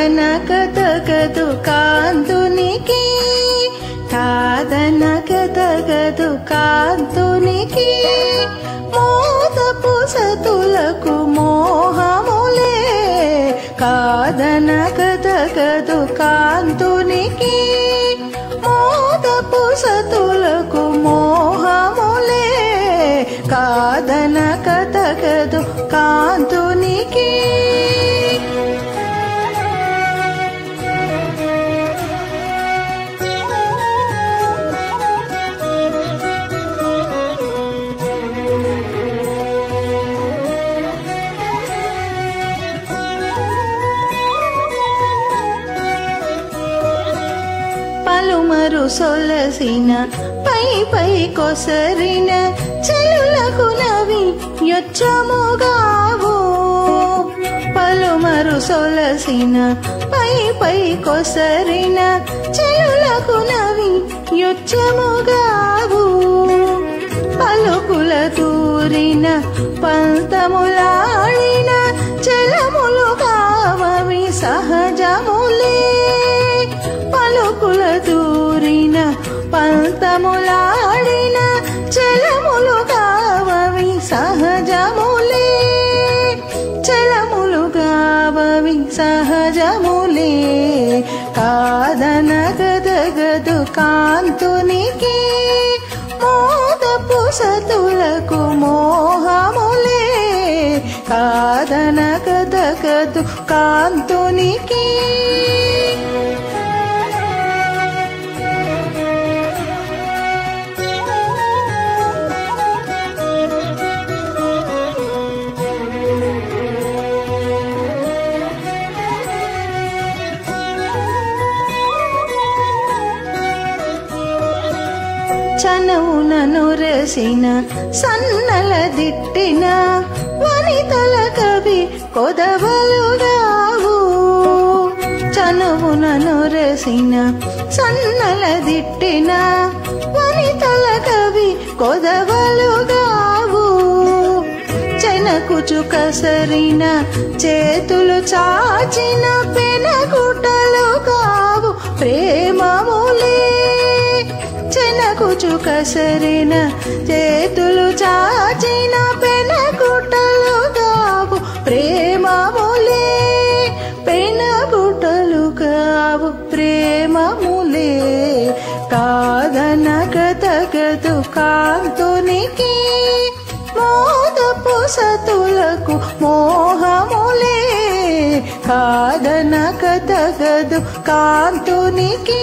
కాదనక తగదు కాంతునికి కాదనక తగదు కాంతునికి మోదపు సతులకు మోహములే కాదనక తగదు కాంతునికి మోదపు సతులకు మోహములే కాదనక తగదు కాంతునికి పలుమరు సొలసిన పై పై కొసరిన చెలులకు నవి యొచ్చముగావు పలుమరు సొలసిన పై పై కొసరిన చెలులకు నవి యొచ్చముగావు పలుకుల దూరిన పంతములాడిన చలములు కావవి సహజములే పలుకుల దూరిన పంతములాడిన చలములు కావవి సహజములే చలములు కావవి సహజములే కాదనక తగదు కాంతునికి మోదపు సతులకు మోహములే కాదనక తగదు కాంతునికి చనువున నురసిన సన్నల దిట్టిన వనితల కవి కొదవలుగావు చనువున నురసిన సన్నల దిట్టిన వనితల కవి కొదవలుగావు చెనకుచు కసరిన చేతులు చాచిన పెనగుటలు కావు ప్రేమములే చెనకుచు కసరిన చేతులు చాచిన పెనగుటలు కావు ప్రేమములే పెనగుటలు కావు ప్రేమములే కాదనక తగదు కాంతునికి మోదపు సతులకు మోహములే కాదనక తగదు కాంతునికి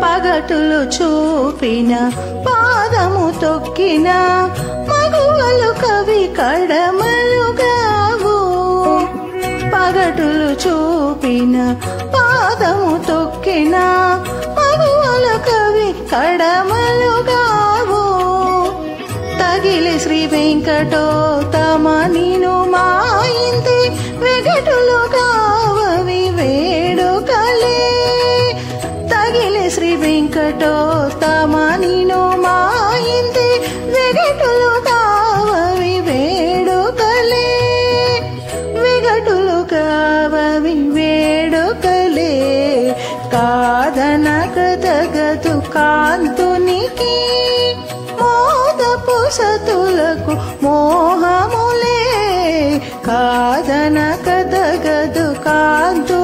పగటులు చూపిన పాదము తొక్కిన మగువలు కవి కడమలుగావు పగటులు చూపిన పాదము తొక్కిన మగువలు కవి కడమలుగావు తగిలి శ్రీ వెంకటోత్తమ నిను మాయింది వెగటులు కావవి వేడుకలే తగిలి శ్రీ వెంకటోత్తమ నిను మాయింది వెగటులు కావవి వేడుకలే వెగటులు కావవి వేడుకలే కాదనక తగదు కాంతునికి మోదపు సతులకు మోహములే కాదనక తగదు కాంతు